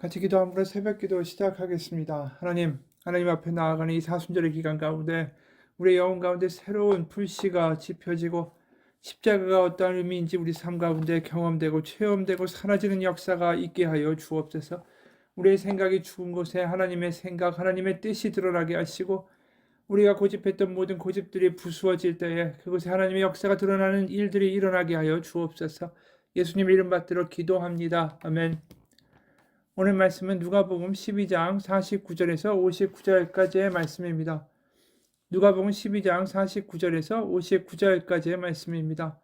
같이 기도함으로 새벽기도 시작하겠습니다. 하나님 앞에 나아가는 이 사순절의 기간 가운데 우리의 영혼 가운데 새로운 불씨가 지펴지고 십자가가 어떠한 의미인지 우리 삶 가운데 경험되고 체험되고 사라지는 역사가 있게 하여 주옵소서. 우리의 생각이 죽은 곳에 하나님의 생각, 하나님의 뜻이 드러나게 하시고 우리가 고집했던 모든 고집들이 부수어질 때에 그곳에 하나님의 역사가 드러나는 일들이 일어나게 하여 주옵소서. 예수님 이름 받들어 기도합니다. 아멘. 오늘 말씀은 누가복음 12장 49절에서 59절까지의 말씀입니다. 누가복음 12장 49절에서 59절까지의 말씀입니다.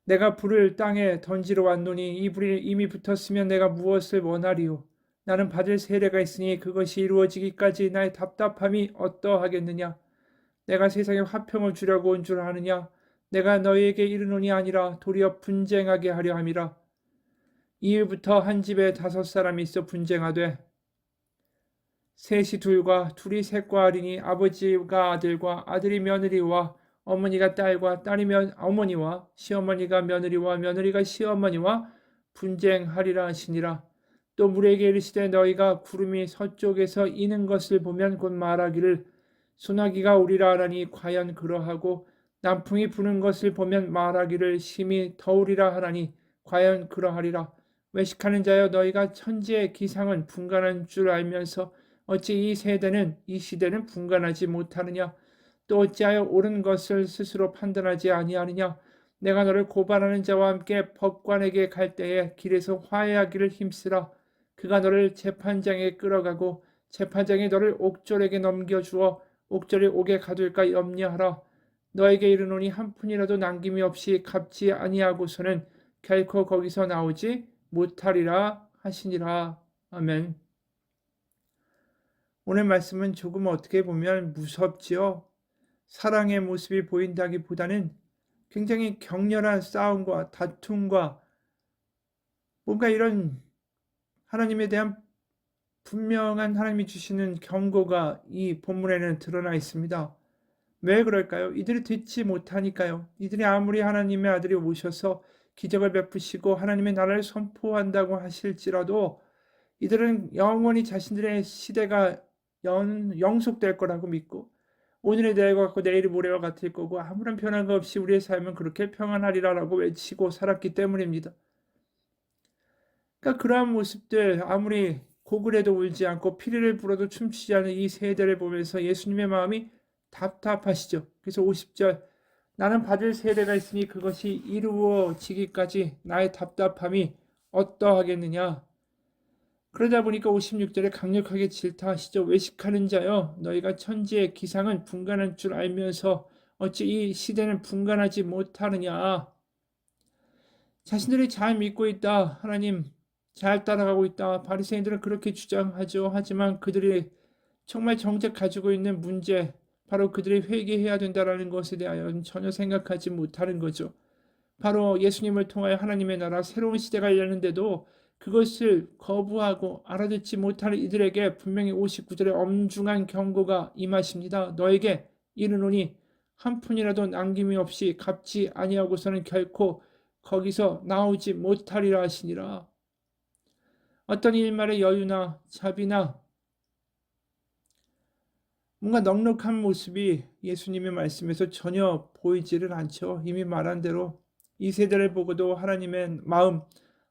내가 불을 땅에 던지러 왔노니 이 불이 이미 붙었으면 내가 무엇을 원하리요? 나는 받을 세례가 있으니 그것이 이루어지기까지 나의 답답함이 어떠하겠느냐? 내가 세상에 화평을 주려고 온 줄 아느냐? 내가 너희에게 이르노니 아니라 도리어 분쟁하게 하려 함이라. 이후부터 한 집에 5사람이 있어 분쟁하되 셋이 둘과 둘이 셋과 하리니 아버지가 아들과 아들이 며느리와 어머니가 딸과 딸이 어머니와 시어머니가 며느리와 며느리가 시어머니와 분쟁하리라 하시니라. 또 물에게 이르시되 너희가 구름이 서쪽에서 이는 것을 보면 곧 말하기를 소나기가 오리라 하나니 과연 그러하고 남풍이 부는 것을 보면 말하기를 심히 더우리라 하나니 과연 그러하리라. 외식하는 자여 너희가 천지의 기상은 분간한 줄 알면서 어찌 이 시대는 분간하지 못하느냐? 또 어찌하여 옳은 것을 스스로 판단하지 아니하느냐? 내가 너를 고발하는 자와 함께 법관에게 갈 때에 길에서 화해하기를 힘쓰라. 그가 너를 재판장에 끌어가고 재판장이 너를 옥졸에게 넘겨주어 옥졸이 옥에 가둘까 염려하라. 너에게 이르노니 한 푼이라도 남김이 없이 갚지 아니하고서는 결코 거기서 나오지 못하리라 하시니라. 아멘. 오늘 말씀은 조금 어떻게 보면 무섭지요. 사랑의 모습이 보인다기보다는 굉장히 격렬한 싸움과 다툼과 뭔가 이런 하나님에 대한 분명한 하나님이 주시는 경고가 이 본문에는 드러나 있습니다. 왜 그럴까요? 이들이 듣지 못하니까요. 이들이 아무리 하나님의 아들이 오셔서 기적을 베푸시고 하나님의 나라를 선포한다고 하실지라도 이들은 영원히 자신들의 시대가 영속될 거라고 믿고 오늘의 내일과 같고 내일이 모레와 같을 거고 아무런 변화가 없이 우리의 삶은 그렇게 평안하리라라고 외치고 살았기 때문입니다. 그러니까 그러한 모습들 아무리 고글에도 울지 않고 피리를 불어도 춤추지 않은 이 세대를 보면서 예수님의 마음이 답답하시죠. 그래서 50절 나는 받을 세례가 있으니 그것이 이루어지기까지 나의 답답함이 어떠하겠느냐. 그러다 보니까 56절에 강력하게 질타하시죠. 외식하는 자여 너희가 천지의 기상은 분간할 줄 알면서 어찌 이 시대는 분간하지 못하느냐. 자신들이 잘 믿고 있다. 하나님 잘 따라가고 있다. 바리새인들은 그렇게 주장하죠. 하지만 그들이 정말 정작 가지고 있는 문제, 바로 그들이 회개해야 된다는 것에 대하여 전혀 생각하지 못하는 거죠. 바로 예수님을 통하여 하나님의 나라 새로운 시대가 열리는데도 그것을 거부하고 알아듣지 못하는 이들에게 분명히 59절에 엄중한 경고가 임하십니다. 너에게 이르노니 한 푼이라도 남김이 없이 갚지 아니하고서는 결코 거기서 나오지 못하리라 하시니라. 어떤 일말의 여유나 자비나 뭔가 넉넉한 모습이 예수님의 말씀에서 전혀 보이지를 않죠. 이미 말한 대로 이 세대를 보고도 하나님의 마음,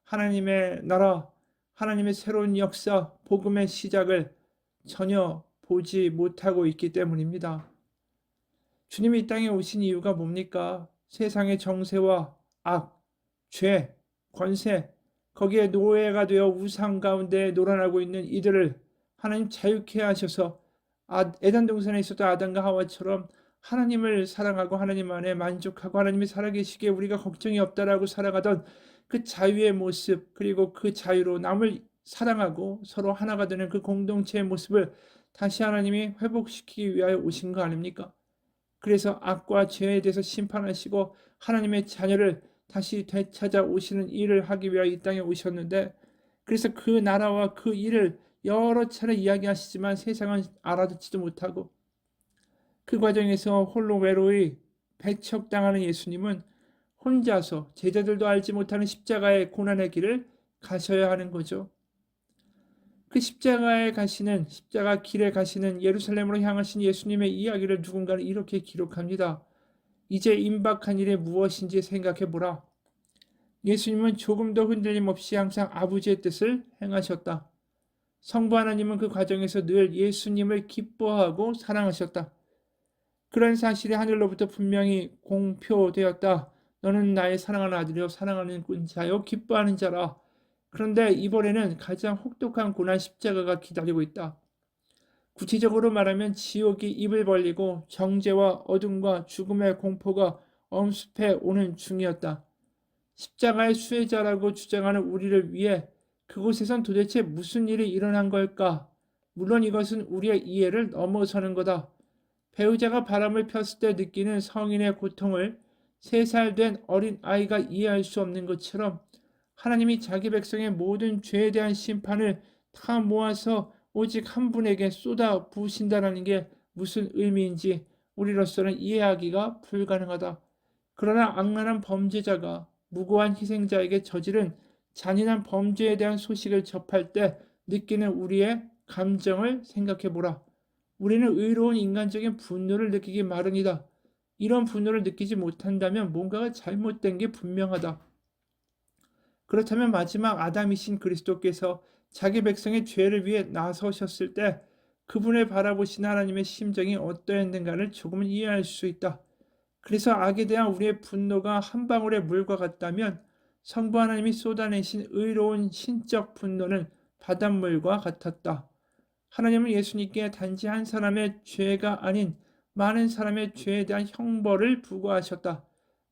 하나님의 나라, 하나님의 새로운 역사, 복음의 시작을 전혀 보지 못하고 있기 때문입니다. 주님이 이 땅에 오신 이유가 뭡니까? 세상의 정세와 악, 죄, 권세, 거기에 노예가 되어 우상 가운데 놀아나고 있는 이들을 하나님 자유케 하셔서 에덴 동산에 있었던 아담과 하와처럼 하나님을 사랑하고 하나님 안에 만족하고 하나님이 살아계시기에 우리가 걱정이 없다라고 살아가던 그 자유의 모습, 그리고 그 자유로 남을 사랑하고 서로 하나가 되는 그 공동체의 모습을 다시 하나님이 회복시키기 위하여 오신 거 아닙니까? 그래서 악과 죄에 대해서 심판하시고 하나님의 자녀를 다시 되찾아 오시는 일을 하기 위하여 이 땅에 오셨는데, 그래서 그 나라와 그 일을 여러 차례 이야기하시지만 세상은 알아듣지도 못하고 그 과정에서 홀로 외로이 배척당하는 예수님은 혼자서 제자들도 알지 못하는 십자가의 고난의 길을 가셔야 하는 거죠. 그 십자가 길에 가시는 예루살렘으로 향하신 예수님의 이야기를 누군가는 이렇게 기록합니다. 이제 임박한 일이 무엇인지 생각해보라. 예수님은 조금도 흔들림 없이 항상 아버지의 뜻을 행하셨다. 성부 하나님은 그 과정에서 늘 예수님을 기뻐하고 사랑하셨다. 그런 사실이 하늘로부터 분명히 공표되었다. 너는 나의 사랑하는 아들이요 사랑하는 자요 기뻐하는 자라. 그런데 이번에는 가장 혹독한 고난 십자가가 기다리고 있다. 구체적으로 말하면 지옥이 입을 벌리고 정죄와 어둠과 죽음의 공포가 엄습해 오는 중이었다. 십자가의 수혜자라고 주장하는 우리를 위해 그곳에선 도대체 무슨 일이 일어난 걸까? 물론 이것은 우리의 이해를 넘어서는 거다. 배우자가 바람을 폈을 때 느끼는 성인의 고통을 3살 된 어린 아이가 이해할 수 없는 것처럼 하나님이 자기 백성의 모든 죄에 대한 심판을 다 모아서 오직 한 분에게 쏟아 부으신다는 게 무슨 의미인지 우리로서는 이해하기가 불가능하다. 그러나 악랄한 범죄자가 무고한 희생자에게 저지른 잔인한 범죄에 대한 소식을 접할 때 느끼는 우리의 감정을 생각해보라. 우리는 의로운 인간적인 분노를 느끼기 마련이다. 이런 분노를 느끼지 못한다면 뭔가가 잘못된 게 분명하다. 그렇다면 마지막 아담이신 그리스도께서 자기 백성의 죄를 위해 나서셨을 때 그분을 바라보신 하나님의 심정이 어떠했는가를 조금은 이해할 수 있다. 그래서 악에 대한 우리의 분노가 한 방울의 물과 같다면 성부 하나님이 쏟아내신 의로운 신적 분노는 바닷물과 같았다. 하나님은 예수님께 단지 한 사람의 죄가 아닌 많은 사람의 죄에 대한 형벌을 부과하셨다.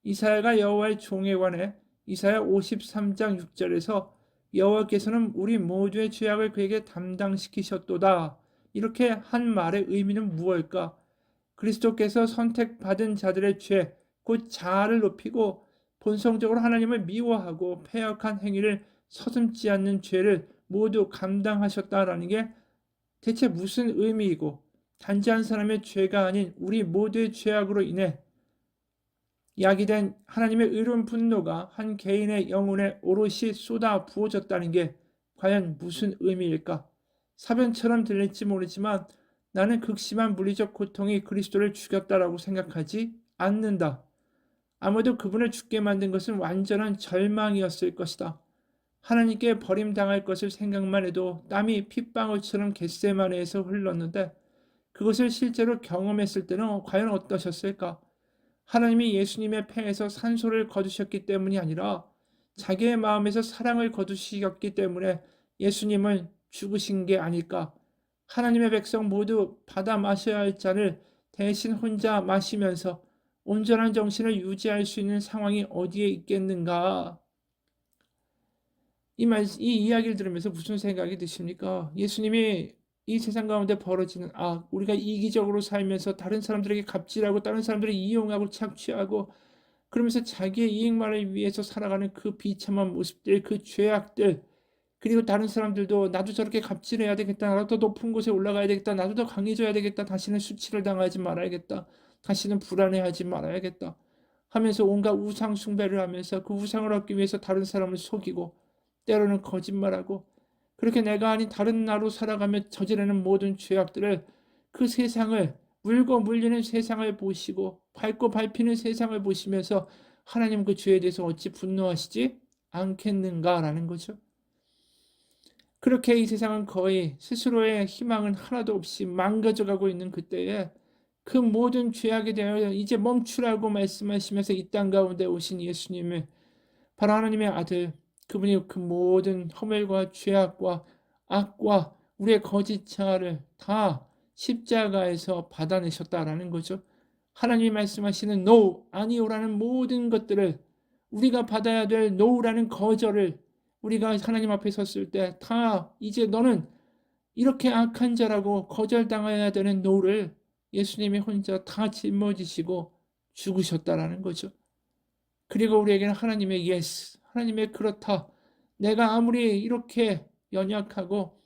이사야가 여호와의 종에 관해 이사야 53장 6절에서 여호와께서는 우리 모두의 죄악을 그에게 담당시키셨도다. 이렇게 한 말의 의미는 무엇일까? 그리스도께서 선택받은 자들의 죄, 곧 자아를 높이고 본성적으로 하나님을 미워하고 패역한 행위를 서슴지 않는 죄를 모두 감당하셨다라는 게 대체 무슨 의미이고 단지 한 사람의 죄가 아닌 우리 모두의 죄악으로 인해 야기된 하나님의 의로운 분노가 한 개인의 영혼에 오롯이 쏟아 부어졌다는 게 과연 무슨 의미일까? 사변처럼 들릴지 모르지만 나는 극심한 물리적 고통이 그리스도를 죽였다라고 생각하지 않는다. 아무도 그분을 죽게 만든 것은 완전한 절망이었을 것이다. 하나님께 버림당할 것을 생각만 해도 땀이 핏방울처럼 겟세마네에서 흘렀는데 그것을 실제로 경험했을 때는 과연 어떠셨을까? 하나님이 예수님의 폐에서 산소를 거두셨기 때문이 아니라 자기의 마음에서 사랑을 거두시었기 때문에 예수님은 죽으신 게 아닐까? 하나님의 백성 모두 받아 마셔야 할 잔을 대신 혼자 마시면서 온전한 정신을 유지할 수 있는 상황이 어디에 있겠는가? 이 이야기를 들으면서 무슨 생각이 드십니까? 예수님이 이 세상 가운데 벌어지는 악, 우리가 이기적으로 살면서 다른 사람들에게 갑질하고 다른 사람들을 이용하고 착취하고 그러면서 자기의 이익만을 위해서 살아가는 그 비참한 모습들, 그 죄악들, 그리고 다른 사람들도 나도 저렇게 갑질해야 되겠다, 나도 더 높은 곳에 올라가야 되겠다, 나도 더 강해져야 되겠다, 다시는 수치를 당하지 말아야겠다, 다시는 불안해하지 말아야겠다 하면서 온갖 우상 숭배를 하면서 그 우상을 얻기 위해서 다른 사람을 속이고 때로는 거짓말하고 그렇게 내가 아닌 다른 나로 살아가며 저지르는 모든 죄악들을 그 세상을 물고 물리는 세상을 보시고 밟고 밟히는 세상을 보시면서 하나님 그 죄에 대해서 어찌 분노하시지 않겠는가라는 거죠. 그렇게 이 세상은 거의 스스로의 희망은 하나도 없이 망가져가고 있는 그때에 그 모든 죄악에 대하여 이제 멈추라고 말씀하시면서 이 땅 가운데 오신 예수님을 바로 하나님의 아들, 그분이 그 모든 허물과 죄악과 악과 우리의 거짓 자아를 다 십자가에서 받아내셨다라는 거죠. 하나님이 말씀하시는 no, 아니오라는 모든 것들을 우리가 받아야 될 no라는 거절을 우리가 하나님 앞에 섰을 때 다 이제 너는 이렇게 악한 자라고 거절당해야 되는 no를 예수님이 혼자 다 짊어지시고 죽으셨다라는 거죠. 그리고 우리에게는 하나님의 yes, 하나님의 그렇다. 내가 아무리 이렇게 연약하고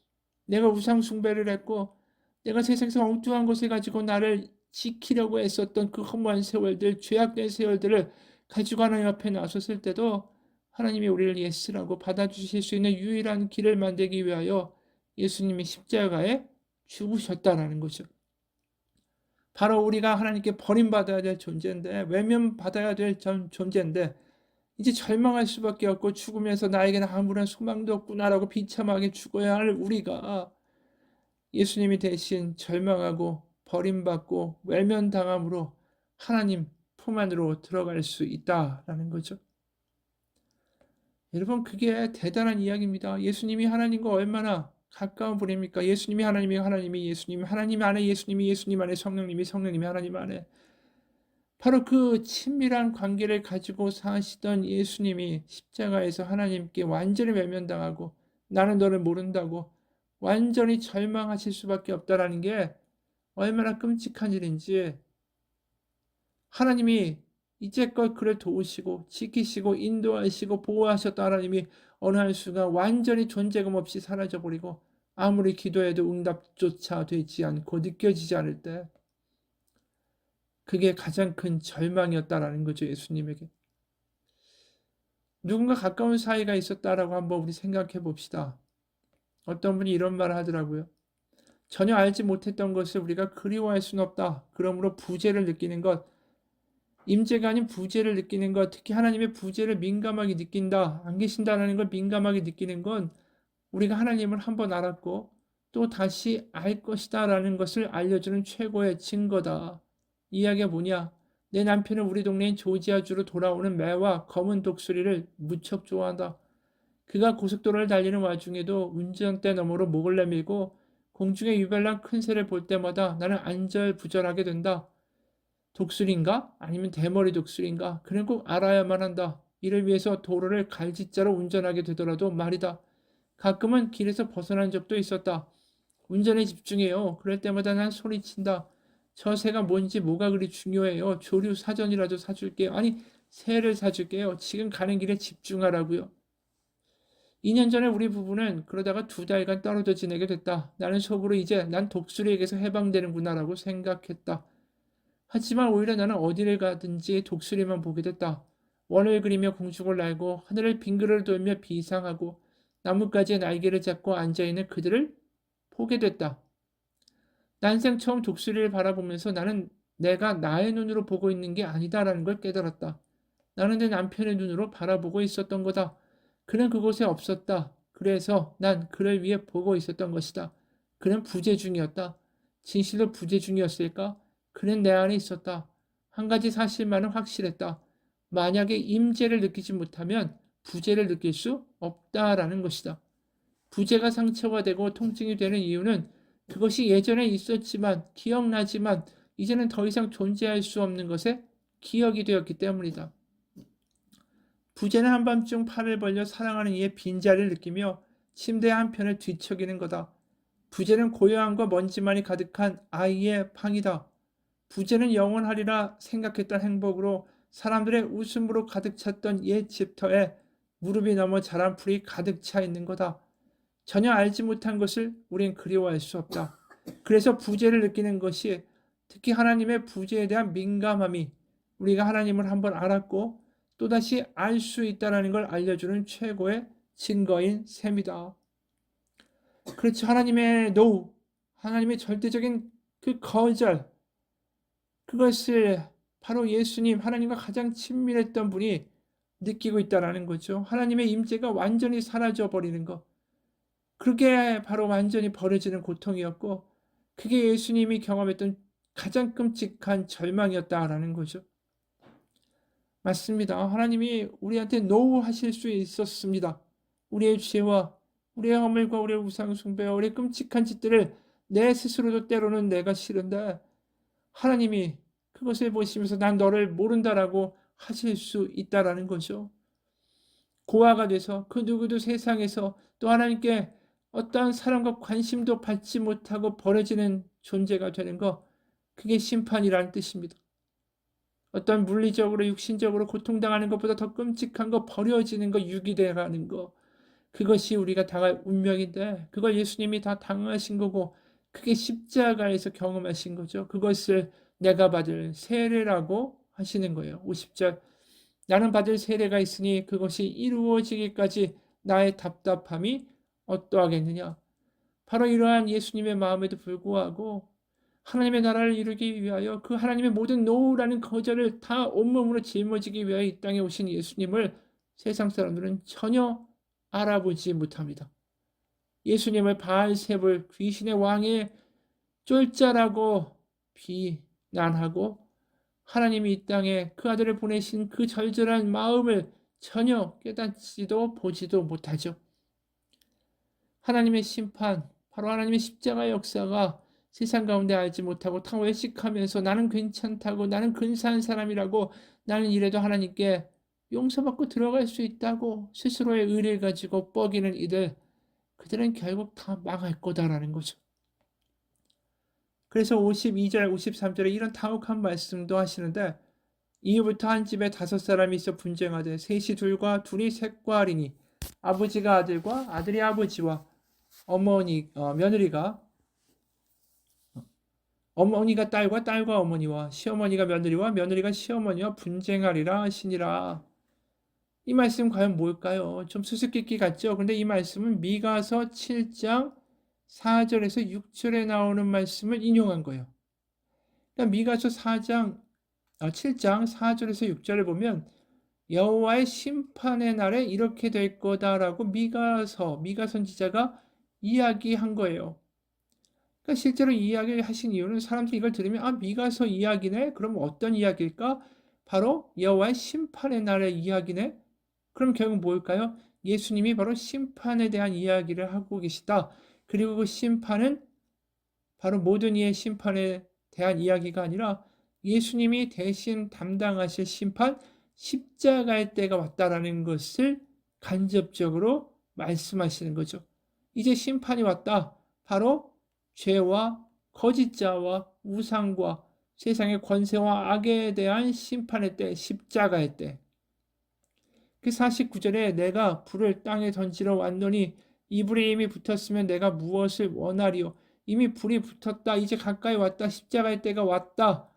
내가 우상 숭배를 했고 내가 세상에서 엉뚱한 것을 가지고 나를 지키려고 했었던 그 허무한 세월들, 죄악된 세월들을 가지고 하나님 앞에 나섰을 때도 하나님이 우리를 예스라고 받아주실 수 있는 유일한 길을 만들기 위하여 예수님이 십자가에 죽으셨다라는 거죠. 바로 우리가 하나님께 버림받아야 될 존재인데, 외면받아야 될 존재인데, 이제 절망할 수밖에 없고 죽으면서 나에게는 아무런 소망도 없구나라고 비참하게 죽어야 할 우리가 예수님이 대신 절망하고 버림받고 외면당함으로 하나님 품 안으로 들어갈 수 있다라는 거죠. 여러분, 그게 대단한 이야기입니다. 예수님이 하나님과 얼마나 가까운 분입니까? 예수님이 하나님이 하나님이 예수님, 하나님 안에 예수님이 예수님 안에 성령님이 성령님이 하나님 안에, 바로 그 친밀한 관계를 가지고 사시던 예수님이 십자가에서 하나님께 완전히 외면당하고 나는 너를 모른다고 완전히 절망하실 수밖에 없다라는 게 얼마나 끔찍한 일인지, 하나님이 이제껏 그를 도우시고 지키시고 인도하시고 보호하셨던 하나님이 어느 한순간 완전히 존재감 없이 사라져버리고 아무리 기도해도 응답조차 되지 않고 느껴지지 않을 때, 그게 가장 큰 절망이었다라는 거죠. 예수님에게 누군가 가까운 사이가 있었다라고 한번 우리 생각해 봅시다. 어떤 분이 이런 말을 하더라고요. 전혀 알지 못했던 것을 우리가 그리워할 수는 없다. 그러므로 부재를 느끼는 것, 임재가 아닌 부재를 느끼는 것, 특히 하나님의 부재를 민감하게 느낀다, 안 계신다는 걸 민감하게 느끼는 건 우리가 하나님을 한번 알았고 또 다시 알 것이다 라는 것을 알려주는 최고의 증거다. 이야기가 뭐냐? 내 남편은 우리 동네인 조지아주로 돌아오는 매와 검은 독수리를 무척 좋아한다. 그가 고속도로를 달리는 와중에도 운전대 너머로 목을 내밀고 공중에 유별난 큰 새를 볼 때마다 나는 안절부절하게 된다. 독수리인가? 아니면 대머리 독수리인가? 그는 꼭 알아야만 한다. 이를 위해서 도로를 갈짓자로 운전하게 되더라도 말이다. 가끔은 길에서 벗어난 적도 있었다. 운전에 집중해요. 그럴 때마다 난 소리친다. 저 새가 뭔지 뭐가 그리 중요해요. 조류 사전이라도 사줄게요. 아니, 새를 사줄게요. 지금 가는 길에 집중하라고요. 2년 전에 우리 부부는 그러다가 2달간 떨어져 지내게 됐다. 나는 속으로 이제 난 독수리에게서 해방되는구나라고 생각했다. 하지만 오히려 나는 어디를 가든지 독수리만 보게 됐다. 원을 그리며 공중을 날고 하늘을 빙그를 돌며 비상하고 나뭇가지에 날개를 잡고 앉아있는 그들을 보게 됐다. 난생 처음 독수리를 바라보면서 나는 내가 나의 눈으로 보고 있는 게 아니다라는 걸 깨달았다. 나는 내 남편의 눈으로 바라보고 있었던 거다. 그는 그곳에 없었다. 그래서 난 그를 위해 보고 있었던 것이다. 그는 부재 중이었다. 진실로 부재 중이었을까? 그는 내 안에 있었다. 한 가지 사실만은 확실했다. 만약에 임재를 느끼지 못하면 부재를 느낄 수 없다라는 것이다. 부재가 상처가 되고 통증이 되는 이유는 그것이 예전에 있었지만 기억나지만 이제는 더 이상 존재할 수 없는 것에 기억이 되었기 때문이다. 부재는 한밤중 팔을 벌려 사랑하는 이의 빈자리를 느끼며 침대 한편을 뒤척이는 거다. 부재는 고요함과 먼지만이 가득한 아이의 방이다. 부재는 영원하리라 생각했던 행복으로 사람들의 웃음으로 가득 찼던 옛 집터에 무릎이 넘어 자란 풀이 가득 차 있는 거다. 전혀 알지 못한 것을 우린 그리워할 수 없다. 그래서 부재를 느끼는 것이, 특히 하나님의 부재에 대한 민감함이 우리가 하나님을 한번 알았고 또다시 알 수 있다는 걸 알려주는 최고의 증거인 셈이다. 그렇죠. 하나님의 노, 하나님의 절대적인 그 거절, 그것을 바로 예수님, 하나님과 가장 친밀했던 분이 느끼고 있다는 거죠. 하나님의 임재가 완전히 사라져버리는 것. 그게 바로 완전히 버려지는 고통이었고, 그게 예수님이 경험했던 가장 끔찍한 절망이었다라는 거죠. 맞습니다. 하나님이 우리한테 노하실 수 있었습니다. 우리의 죄와 우리의 허물과 우리의 우상 숭배와 우리의 끔찍한 짓들을 내 스스로도 때로는 내가 싫은데 하나님이 그것을 보시면서 난 너를 모른다라고 하실 수 있다라는 거죠. 고아가 돼서 그 누구도 세상에서 또 하나님께 어떠한 사랑과 관심도 받지 못하고 버려지는 존재가 되는 거, 그게 심판이라는 뜻입니다. 어떤 물리적으로 육신적으로 고통당하는 것보다 더 끔찍한 거, 버려지는 거, 유기돼가는 거, 그것이 우리가 당할 운명인데 그걸 예수님이 다 당하신 거고 그게 십자가에서 경험하신 거죠. 그것을 내가 받을 세례라고 하시는 거예요. 50절, 나는 받을 세례가 있으니 그것이 이루어지기까지 나의 답답함이 어떠하겠느냐. 바로 이러한 예수님의 마음에도 불구하고 하나님의 나라를 이루기 위하여 그 하나님의 모든 노라는 거절을 다 온몸으로 짊어지기 위하여 이 땅에 오신 예수님을 세상 사람들은 전혀 알아보지 못합니다. 예수님을 바알세불 귀신의 왕의 쫄자라고 비난하고 하나님이 이 땅에 그 아들을 보내신 그 절절한 마음을 전혀 깨닫지도 보지도 못하죠. 하나님의 심판, 바로 하나님의 십자가의 역사가 세상 가운데 알지 못하고 다 외식하면서 나는 괜찮다고, 나는 근사한 사람이라고, 나는 이래도 하나님께 용서받고 들어갈 수 있다고 스스로의 의를 가지고 뻐기는 이들, 그들은 결국 다 망할 거다라는 거죠. 그래서 52절, 53절에 이런 타혹한 말씀도 하시는데, 이후부터 한 집에 5사람이 있어 분쟁하되 셋이 둘과 둘이 셋과 하리니 아버지가 아들과 아들이 아버지와 어머니가 딸과 딸과 어머니와 시어머니가 며느리와 며느리가 시어머니와 분쟁하리라 하시니라. 이 말씀 과연 뭘까요? 좀 수수께끼 같죠? 근데 이 말씀은 미가서 7장 4절에서 6절에 나오는 말씀을 인용한 거예요. 그러니까 미가서 7장 4절에서 6절을 보면 여호와의 심판의 날에 이렇게 될 거다라고 미가 선지자가 이야기한 거예요. 그러니까 실제로 이야기를 하신 이유는 사람들이 이걸 들으면 미가서 이야기네? 그럼 어떤 이야기일까? 바로 여호와의 심판의 날의 이야기네? 그럼 결국 뭘까요? 예수님이 바로 심판에 대한 이야기를 하고 계시다. 그리고 그 심판은 바로 모든 이의 심판에 대한 이야기가 아니라 예수님이 대신 담당하실 심판, 십자가의 때가 왔다라는 것을 간접적으로 말씀하시는 거죠. 이제 심판이 왔다. 바로 죄와 거짓자와 우상과 세상의 권세와 악에 대한 심판의 때, 십자가의 때. 그 49절에 내가 불을 땅에 던지러 왔노니 이 불이 이미 붙었으면 내가 무엇을 원하리요. 이미 불이 붙었다. 이제 가까이 왔다. 십자가의 때가 왔다.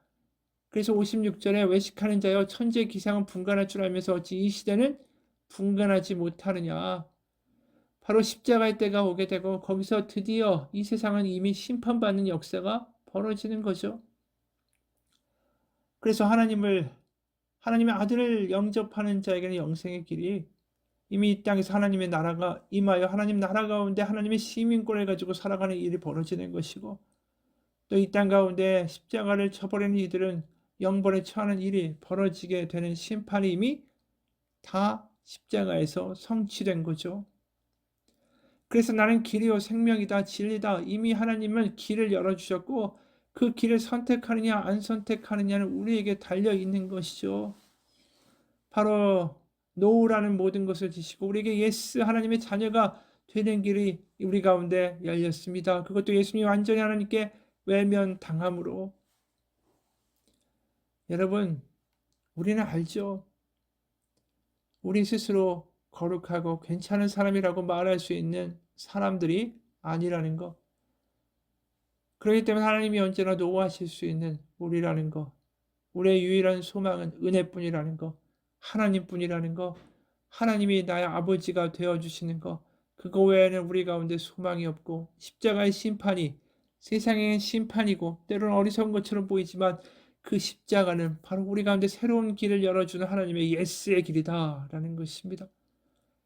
그래서 56절에 외식하는 자여 천지의 기상은 분간할 줄 알면서 어찌 이 시대는 분간하지 못하느냐. 바로 십자가의 때가 오게 되고 거기서 드디어 이 세상은 이미 심판받는 역사가 벌어지는 거죠. 그래서 하나님의 아들을 영접하는 자에게는 영생의 길이 이미 이 땅에서 하나님의 나라가 임하여 하나님 나라 가운데 하나님의 시민권을 가지고 살아가는 일이 벌어지는 것이고 또 이 땅 가운데 십자가를 쳐버리는 이들은 영벌에 처하는 일이 벌어지게 되는 심판이 이미 다 십자가에서 성취된 거죠. 그래서 나는 길이요 생명이다 진리다. 이미 하나님은 길을 열어주셨고 그 길을 선택하느냐 안 선택하느냐는 우리에게 달려있는 것이죠. 바로 노라는 모든 것을 지시고 우리에게 예스 하나님의 자녀가 되는 길이 우리 가운데 열렸습니다. 그것도 예수님이 완전히 하나님께 외면당함으로. 여러분, 우리는 알죠. 우리 스스로 거룩하고 괜찮은 사람이라고 말할 수 있는 사람들이 아니라는 것. 그렇기 때문에 하나님이 언제나 노하실 수 있는 우리라는 것. 우리의 유일한 소망은 은혜뿐이라는 것. 하나님뿐이라는 것. 하나님이 나의 아버지가 되어주시는 것. 그거 외에는 우리 가운데 소망이 없고 십자가의 심판이 세상의 심판이고 때로는 어리석은 것처럼 보이지만 그 십자가는 바로 우리 가운데 새로운 길을 열어주는 하나님의 예스의 길이다라는 것입니다.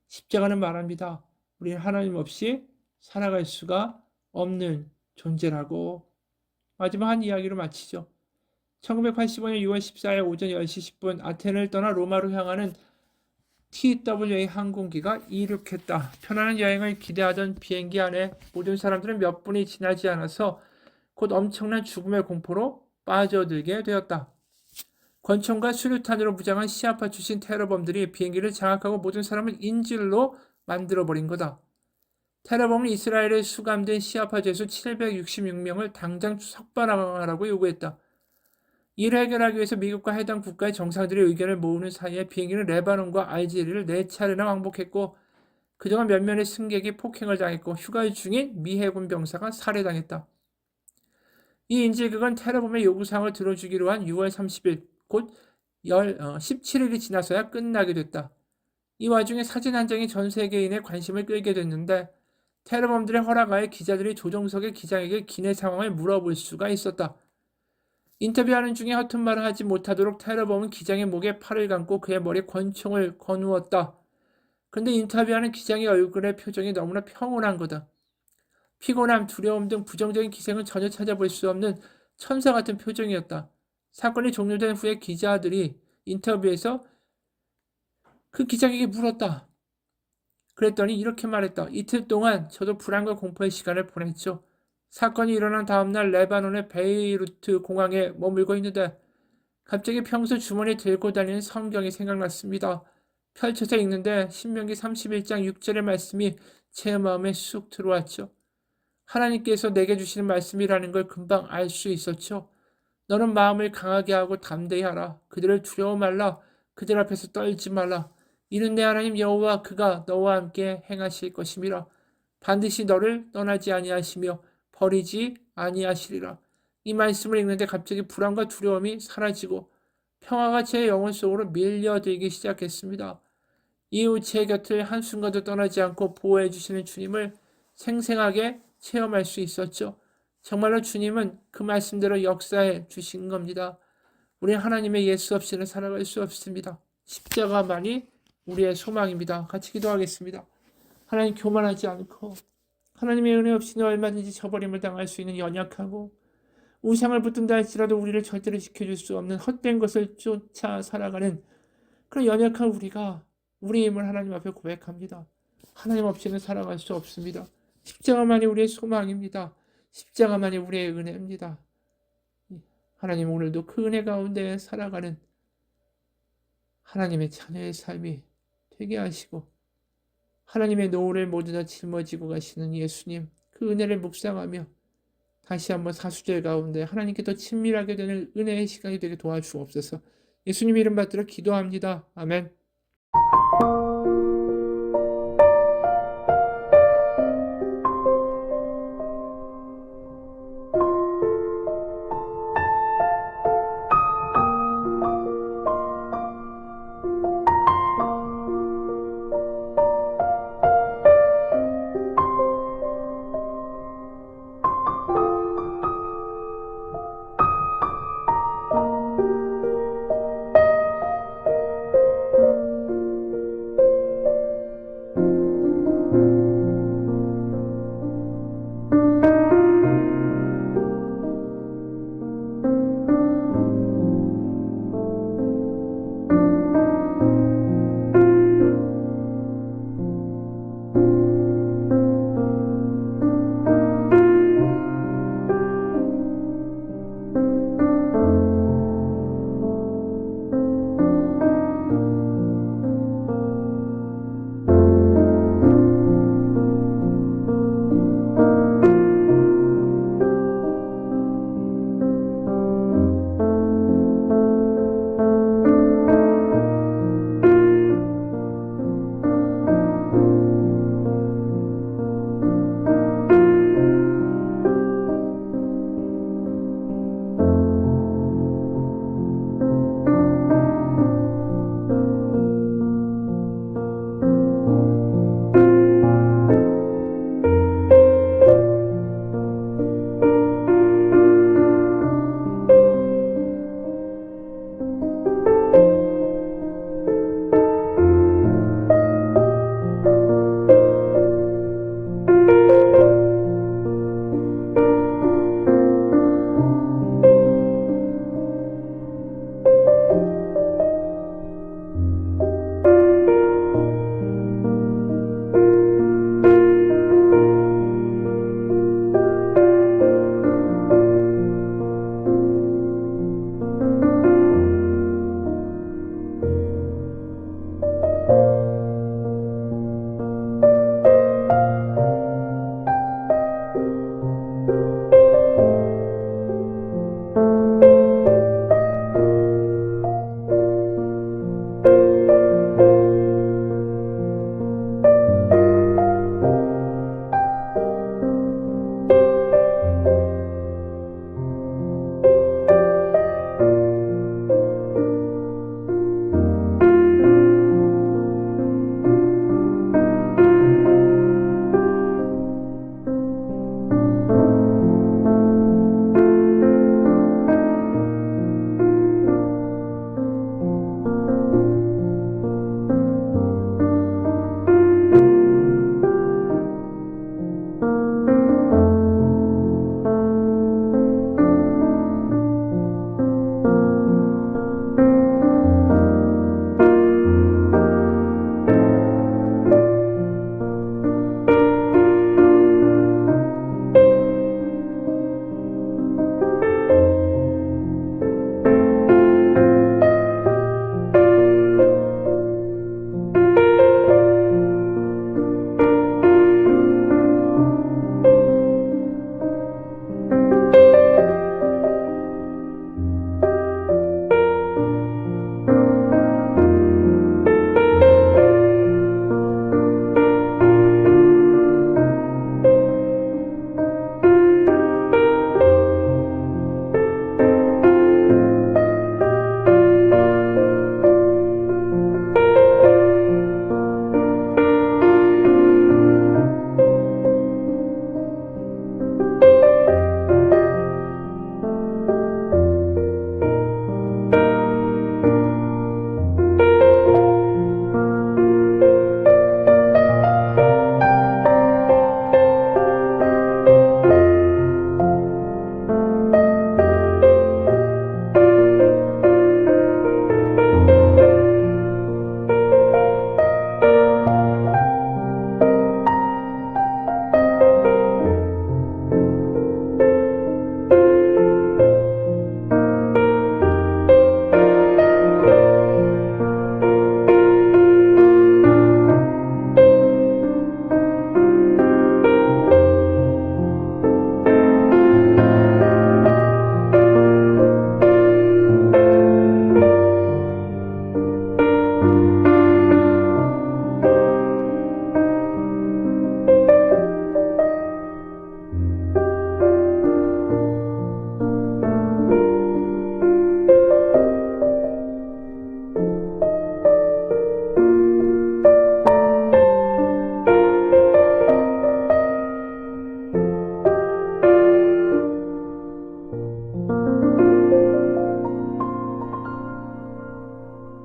십자가는 말합니다. 우리는 하나님 없이 살아갈 수가 없는 존재라고. 마지막 한 이야기로 마치죠. 1985년 6월 14일 오전 10시 10분 아테네를 떠나 로마로 향하는 TWA 항공기가 이륙했다. 편안한 여행을 기대하던 비행기 안에 모든 사람들은 몇 분이 지나지 않아서 곧 엄청난 죽음의 공포로 빠져들게 되었다. 권총과 수류탄으로 무장한 시아파 출신 테러범들이 비행기를 장악하고 모든 사람을 인질로 만들어버린 거다. 테러범은 이스라엘에 수감된 시아파 죄수 766명을 당장 석방하라고 요구했다. 이를 해결하기 위해서 미국과 해당 국가의 정상들의 의견을 모으는 사이에 비행기는 레바논과 알제리를 4차례나 왕복했고 그동안 몇몇의 승객이 폭행을 당했고 휴가 중인 미 해군 병사가 살해당했다. 이 인질극은 테러범의 요구사항을 들어주기로 한 6월 30일 곧 17일이 지나서야 끝나게 됐다. 이 와중에 사진 한 장이 전 세계인의 관심을 끌게 됐는데 테러범들의 허락하에 기자들이 조종석의 기장에게 기내 상황을 물어볼 수가 있었다. 인터뷰하는 중에 허튼 말을 하지 못하도록 테러범은 기장의 목에 팔을 감고 그의 머리에 권총을 거누었다. 그런데 인터뷰하는 기장의 얼굴의 표정이 너무나 평온한 거다. 피곤함, 두려움 등 부정적인 기색은 전혀 찾아볼 수 없는 천사 같은 표정이었다. 사건이 종료된 후에 기자들이 인터뷰에서 그 기장에게 물었다. 그랬더니 이렇게 말했다. 이틀 동안 저도 불안과 공포의 시간을 보냈죠. 사건이 일어난 다음날 레바논의 베이루트 공항에 머물고 있는데 갑자기 평소 주머니에 들고 다니는 성경이 생각났습니다. 펼쳐서 읽는데 신명기 31장 6절의 말씀이 제 마음에 쑥 들어왔죠. 하나님께서 내게 주시는 말씀이라는 걸 금방 알 수 있었죠. 너는 마음을 강하게 하고 담대히 하라. 그들을 두려워 말라. 그들 앞에서 떨지 말라. 이는 내 하나님 여호와 그가 너와 함께 행하실 것임이라. 반드시 너를 떠나지 아니하시며 버리지 아니하시리라. 이 말씀을 읽는데 갑자기 불안과 두려움이 사라지고 평화가 제 영혼 속으로 밀려들기 시작했습니다. 이후 제 곁을 한순간도 떠나지 않고 보호해 주시는 주님을 생생하게 체험할 수 있었죠. 정말로 주님은 그 말씀대로 역사해 주신 겁니다. 우리는 하나님의 예수 없이는 살아갈 수 없습니다. 십자가만이 우리의 소망입니다. 같이 기도하겠습니다. 하나님, 교만하지 않고 하나님의 은혜 없이는 얼마든지 저버림을 당할 수 있는 연약하고 우상을 붙든다 할지라도 우리를 절대로 지켜줄 수 없는 헛된 것을 쫓아 살아가는 그런 연약한 우리가 우리의 힘을 하나님 앞에 고백합니다. 하나님 없이는 살아갈 수 없습니다. 십자가만이 우리의 소망입니다. 십자가만이 우리의 은혜입니다. 하나님, 오늘도 그 은혜 가운데 살아가는 하나님의 자녀의 삶이 되게 하시고 하나님의 노를 모두 다 짊어지고 가시는 예수님, 그 은혜를 묵상하며 다시 한번 사수절 가운데 하나님께 더 친밀하게 되는 은혜의 시간이 되게 도와주옵소서. 예수님 이름 받들어 기도합니다. 아멘.